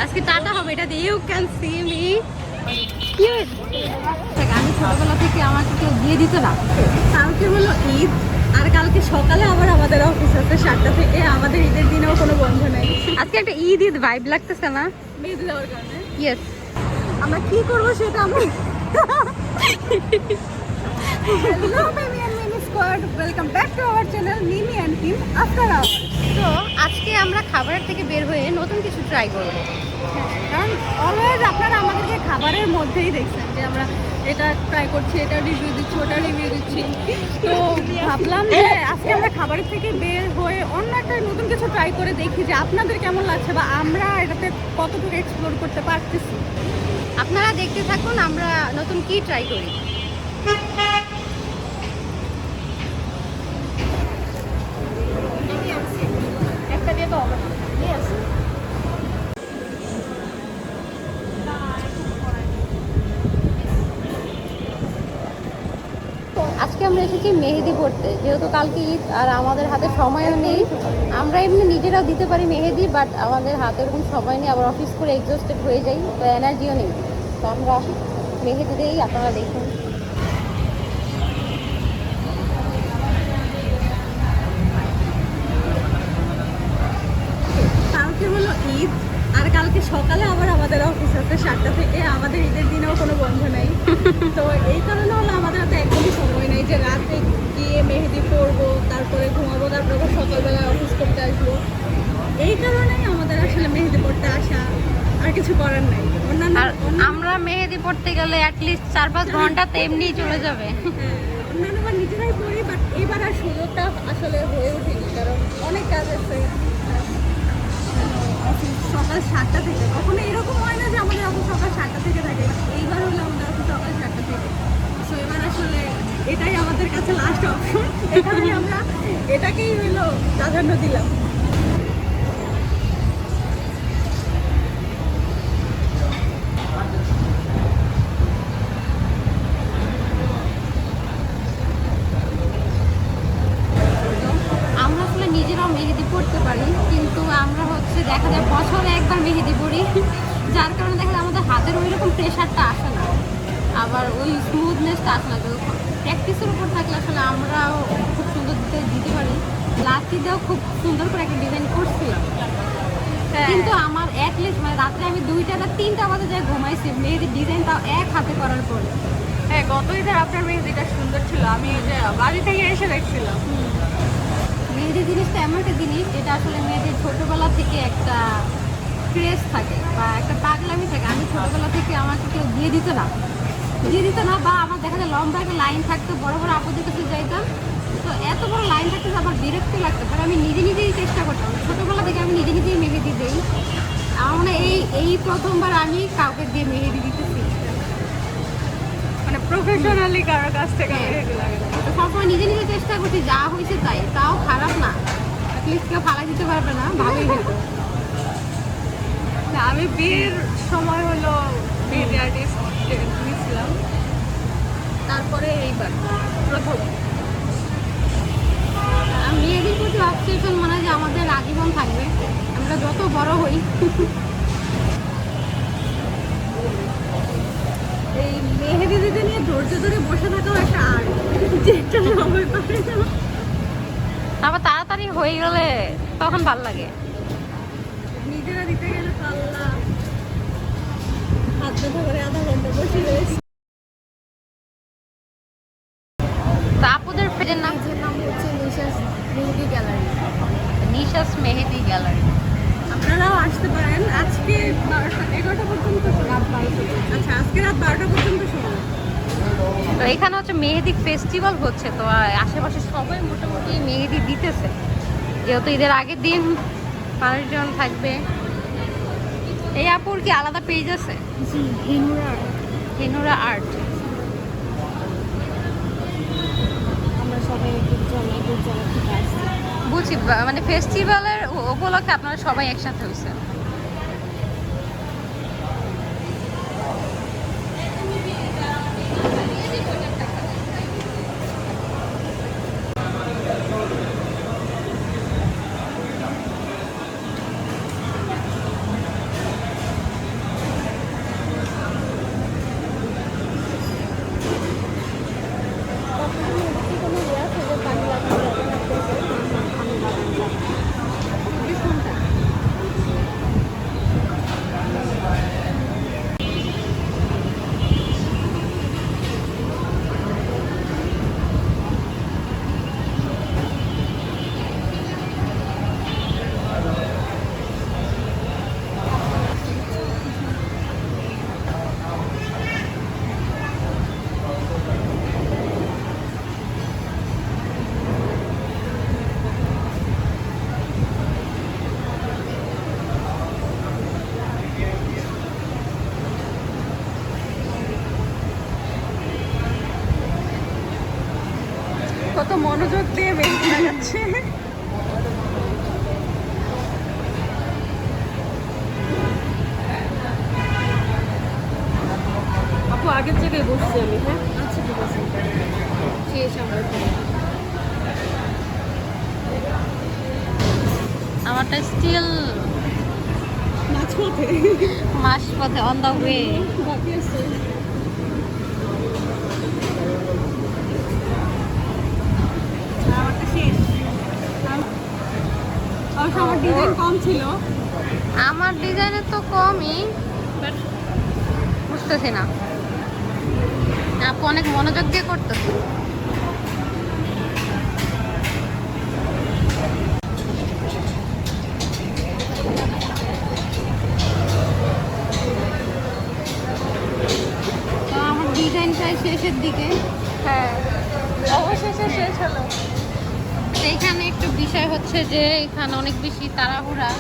আজকে টাটা হবে, এটা দিয়ে you can see me cute. আমি ছোটবেলা থেকে আমাকে কেউ দিয়ে দিত না। কালকে হলো ঈদ, আর কালকে সকালে আবার আমাদের অফিস আছে 7টা থেকে। আমাদের ঈদের দিনেও কোনো বন্ধ নেই। আজকে একটা ঈদ ঈদ ভাইব লাগতেছে না মেহেদি দেওয়ার কারণে? ইয়েস। আমরা কি করবো সেটা আমরা hello Mimi and Mimi squad, welcome back to our channel Mimi and team after hour. তো আজকে আমরা খাবারের থেকে বের হয়ে নতুন কিছু ট্রাই করবো, কারণ অলওয়েজ আপনারা আমাদেরকে খাবারের মধ্যেই দেখছেন যে আমরা এটা ট্রাই করছি, এটা রিভিউ দিচ্ছি, ওটা রিভিউ দিচ্ছি। তো ভাবলাম যে আজকে আমরা খাবারের থেকে বের হয়ে অন্য একটা নতুন কিছু ট্রাই করে দেখি যে আপনাদের কেমন লাগছে বা আমরা এটাতে কতটুকু এক্সপ্লোর করতে পারতেছি। আপনারা দেখতে থাকুন আমরা নতুন কি ট্রাই করি। একটা দিয়ে তো হবে না। আজকে আমরা এসেছি মেহেদি পড়তে, যেহেতু কালকে ঈদ আর আমাদের হাতে সময়ও নেই। আমরা এমনি নিজেরাও দিতে পারি মেহেদি, বাট আমাদের হাতে এরকম সময় নেই, আবার অফিস করে এক্সস্টেড হয়ে যাই, তো এনার্জিও নেই। তো আমরা মেহেদি দিয়েই, আপনারা দেখুন। কালকে হলো ঈদ, আর কালকে সকালে আবার আমাদের অফিস আছে 7টা থেকে। আমাদের ঈদের দিনেও কোনো বন্ধ নেই। তো এই কারণে হলো আমাদের হাতে একদমই সময় নেই যে রাতে গিয়ে মেহেদি পরবো, তারপরে ঘুমাবো, তারপরে সকালবেলা অফিস করতে আসবো। এই কারণেই আমাদের আসলে মেহেদি পড়তে আসা, আর কিছু করার নাই। আমরা মেহেদি পড়তে গেলে অ্যাটলিস্ট 4-5 ঘন্টা তো এমনিই চলে যাবে। হ্যাঁ, অন্যান্য বার নিজেরাই পড়ি, বাট এবার আর সুযোগটা আসলে হয়ে ওঠেনি, কারণ অনেক কাজ আছে। অফিস সকাল 7টা থেকে, কখনো এরকম হয় না যে আমাদের অফিস সকাল 7টা থেকে থাকে, এইবার হলো আমাদের অফিস সকাল 7টা থেকে। সো এবার আসলে এটাই আমাদের কাছে লাস্ট অপশন, এখানে আমরা এটাকেই হলো প্রাধান্য দিলাম। আমরা আসলে নিজেরাও মেহেদি পড়তে পারি, কিন্তু আমরা হচ্ছে দেখা যায় বছরে একবার মেহেদি পড়ি, যার কারণে দেখা যায় আমাদের হাতের ওই রকম প্রেশারটা আসে না, আবার ওই স্মুথনেসটা আসে না। তো প্র্যাকটিসের উপর থাকলে আসলে আমরাও খুব সুন্দর দিতে পারি। লাস্টিতেও খুব সুন্দর করে একটা ডিজাইন করছিলাম, কিন্তু আমার অ্যাটলিস্ট মানে রাত্রে আমি 2টা বা 3টা বাজে যায় ঘুমাইছি মেহেদির ডিজাইনটাও এক হাতে করার পরে। হ্যাঁ, গত ঈদের আপনার মেহেদিটা সুন্দর ছিল, আমি যে বাড়ি থেকে এসে দেখছিলাম। মেহেদি জিনিসটা এমন একটা জিনিস যেটা আসলে মেয়েদের ছোটোবেলা থেকে একটা ক্রেজ থাকে বা একটা পাগলামি থাকে। আমি ছোটোবেলা থেকে আমাকে কেউ দিয়ে দিত না, বা আমার দেখা যায় লম্বা একটা লাইন থাকতো, বড় বড় আপুদের কাছে যাইতাম, তো এত বড় লাইন থাকতো যে আমার বিরক্ত লাগতো। পরে আমি নিজেই চেষ্টা করতাম, ছোটোবেলা থেকে আমি নিজেই মেহেদি দিই। আমার মানে এই প্রথমবার আমি কাউকে দিয়ে মেহেদি দিতেছি, মানে প্রফেশনালি কারোর কাছ থেকে। সবসময় নিজে চেষ্টা করছি, যা হয়েছে তাই, তাও খারাপ না, অ্যাটলিস্ট কেউ ফালাই দিতে পারবে না, ভালোই হতো। আমি বিয়ের সময় হলো মেহেদি আর্টিস্ট নিয়েছিলাম, তারপরে এইবার প্রথম। মেহেদির প্রতি অবসেশন মনে হয় যে আমাদের আজীবন থাকবে, আমরা যত বড় হই। এই মেহেদি দিতে নিয়ে ধৈর্য ধরে বসে থাকাও একটা আর্ট, যেটা সময় পাবে না। আবার তাড়াতাড়ি হয়ে গেলে তখন ভালো লাগে। নিজেরা দিতে গেলে পাল্লা হাত ব্যথা করে আধা ঘন্টা বসে রয়েছে। আপুদের ফ্রেন্ডের নাম হচ্ছে নিশাস মেহেদি গ্যালারি। নিশাস মেহেদি গ্যালারি, আপনারাও আসতে পারেন। আজকে 11টা পর্যন্ত, রাত 12টা। আচ্ছা, আজকে রাত 12টা পর্যন্ত সময়। তো এখানে হচ্ছে মেহেদি ফেস্টিভ্যাল হচ্ছে, তো আশেপাশে সবাই মোটামুটি মেহেদি দিতেছে, যেহেতু ঈদের আগের দিন মানুষজন থাকবে। এই আপুর কি আলাদা পেজ আছে? জি, হেনুরা আর্ট। আমরা সবাই থেকে আসছি, বুঝছি, মানে ফেস্টিভ্যালের উপলক্ষে আপনারা সবাই একসাথে হয়েছে। মনোযোগ দিয়ে মেহেদি লাগাচ্ছে। আপু আগের জায়গায় বসছি আমি। হ্যাঁ আচ্ছা ঠিক আছে। শেষ আমারটা স্টিল মাঝপথে অন দ্য ওয়ে। বাকি আছে। আমারটা শেষ। আমার ডিজাইন কম ছিল। আমার ডিজাইনের তো কমই, বাট বুঝতেছি না, আপু অনেক মনোযোগ দিয়ে করতেছে। তো আমার ডিজাইনটাই শেষের দিকে। হ্যাঁ অবশেষে শেষ হলো। তো এখানে একটু বিষয় হচ্ছে যে এখানে অনেক বেশি তাড়াহুড়ার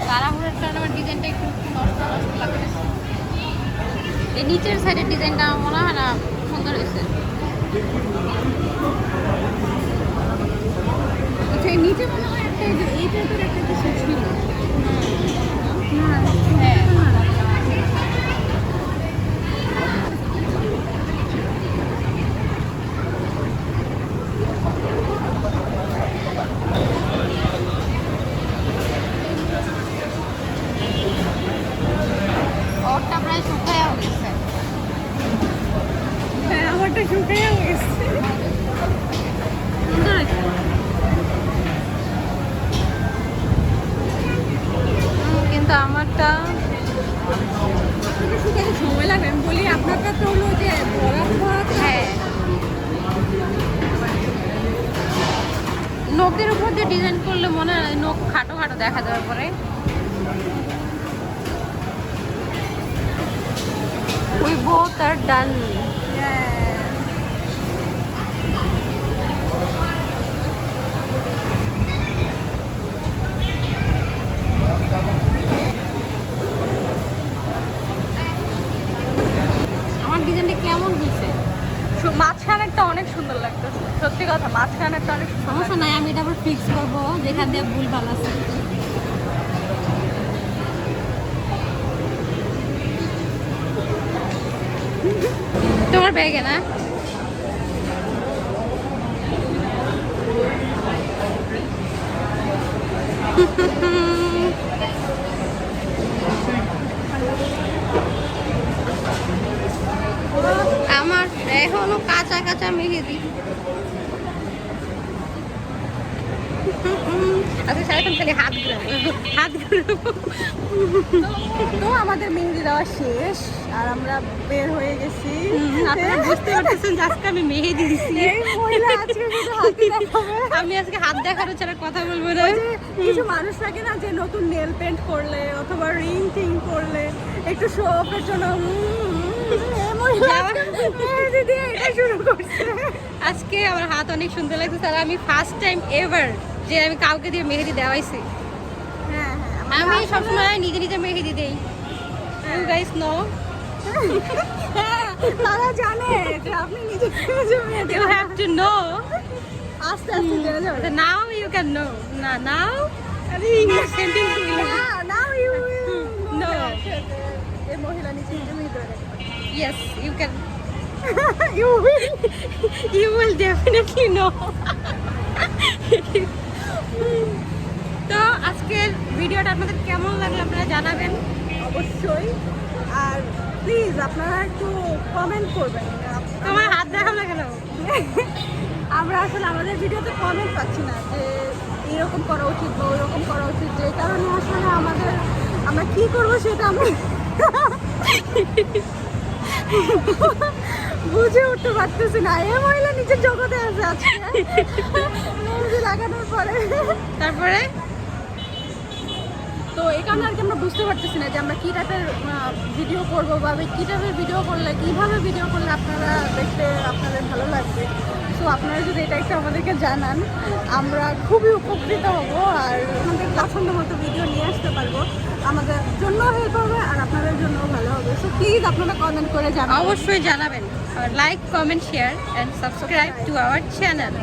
কারণে আমার ডিজাইনটা একটু নষ্ট নষ্ট লাগতেছে। এই নিচের সাইডের ডিজাইনটা আমার মনে হয় না সুন্দর হয়েছে। আচ্ছা এই নিচে মনে হয় একটা এই টাইপের একটা কিছু ছিল। হ্যাঁ ওরটা প্রায় শুকায়ও গেছে। হ্যাঁ আমারটা শুকাইয়া গেছে। সুন্দর হয়েছে। কিন্তু আমারটা শুকাতে সময় লাগবে। আমি বলি আপনারটা তো হলো যে ভরা হ্যাঁ নখের উপর দিয়ে ডিজাইন করলে মনে হয় নখ খাটো খাটো দেখা যাবে পরে। We both are done. আমার ডিজাইনটা কেমন হয়েছে? মাঝখানেরটা অনেক সুন্দর লাগতেছে, সত্যি কথা। মাঝখানেরটা অনেক সুন্দর। সমস্যা নাই, আমি এটা আবার ফিক্স করবো যেখান দিয়ে ভুল ভালো আছে। তোমার ব্যাগে না? আমার এখনো কাঁচা কাঁচা মেহেদি। আচ্ছা সারাক্ষণ খালি হাত ঘুরাবো। তো আমাদের মেহেদি দেওয়া শেষ আর আমরা বের হয়ে গেছি। আপনারা বুঝতে পারতেছেন যে আজকে আমি মেহেদি দিছি। এই মহিলা আজকে শুধু হাতই দেখাবে। আমি আজকে হাত দেখানো ছাড়া কথা বলবো না। ওই যে কিছু মানুষ থাকে না যে নতুন নেল পেন্ট করলে অথবা রিং টিং করলে একটু শো অফের জন্য এই মহিলা মেহেদি দিয়ে এটা শুরু করছে। আজকে আমার হাত অনেক সুন্দর লাগছে। আর আমি ফার্স্ট টাইম এভার যে আমি কাউকে দিয়ে মেহেদি দেওয়াইছি। হ্যাঁ আমি সবসময় নিজে নিজে মেহেদি দেই। ইউ গাইস নো, তারা জানে যে আপনি নিজে নিজে মেহেদি ইউ হ্যাভ টু নো। আস্তে আস্তে জেনে যাবে। Now you can know. না now English sentence now you No. এই মহিলা নিচে মেহেদি ধরে yes you can, you will. you will definitely know. তো আজকের ভিডিওটা আপনাদের কেমন লাগলো আপনারা জানাবেন অবশ্যই। আর প্লিজ আপনারা একটু কমেন্ট করবেন। তোমার হাত দেখাও না কেন? আমরা আসলে আমাদের ভিডিওতে কমেন্ট পাচ্ছি না যে এরকম করা উচিত বা ওইরকম করা উচিত, যে কারণে আসলে আমরা কি করবো সেটা আমরা বুঝে উঠতে পারতেছি না। এই মহিলা নিজের জগতে আছে আজকে মেহেদি লাগানোর পরে। তারপরে তো এই কারণে আর কি আমরা বুঝতে পারতেছি না যে আমরা কী টাইপের ভিডিও করবো বা কী টাইপের ভিডিও করলে কীভাবে ভিডিও করলে আপনারা দেখতে আপনাদের ভালো লাগবে। তো আপনারা যদি এটা একটু আমাদেরকে জানান আমরা খুবই উপকৃত হব আর আমাদের পছন্দ মতো ভিডিও নিয়ে আসতে পারবো। আমাদের জন্য হেল্প হবে আর আপনাদের জন্যও ভালো হবে। সো প্লিজ আপনারা কমেন্ট করে জানাবেন। অবশ্যই জানাবেন, like comment share and subscribe to our channel.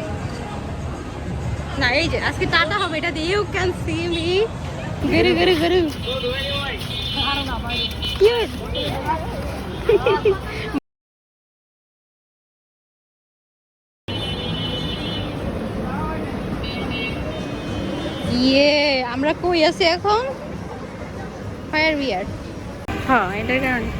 না এই যে আজকে টাটা হবে, এটা দিয়ে ইউ ক্যান সি মি গরু গরু গরু। কি হয়েছে? ইয়ে আমরা কই আছি এখন? Fire we are. হ্যাঁ এটার কারণে।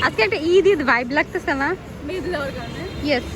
আজকে একটা ঈদ ঈদ ভাইব লাগতেছে না? মেহেদি দেওয়ার কারণে ইয়েস।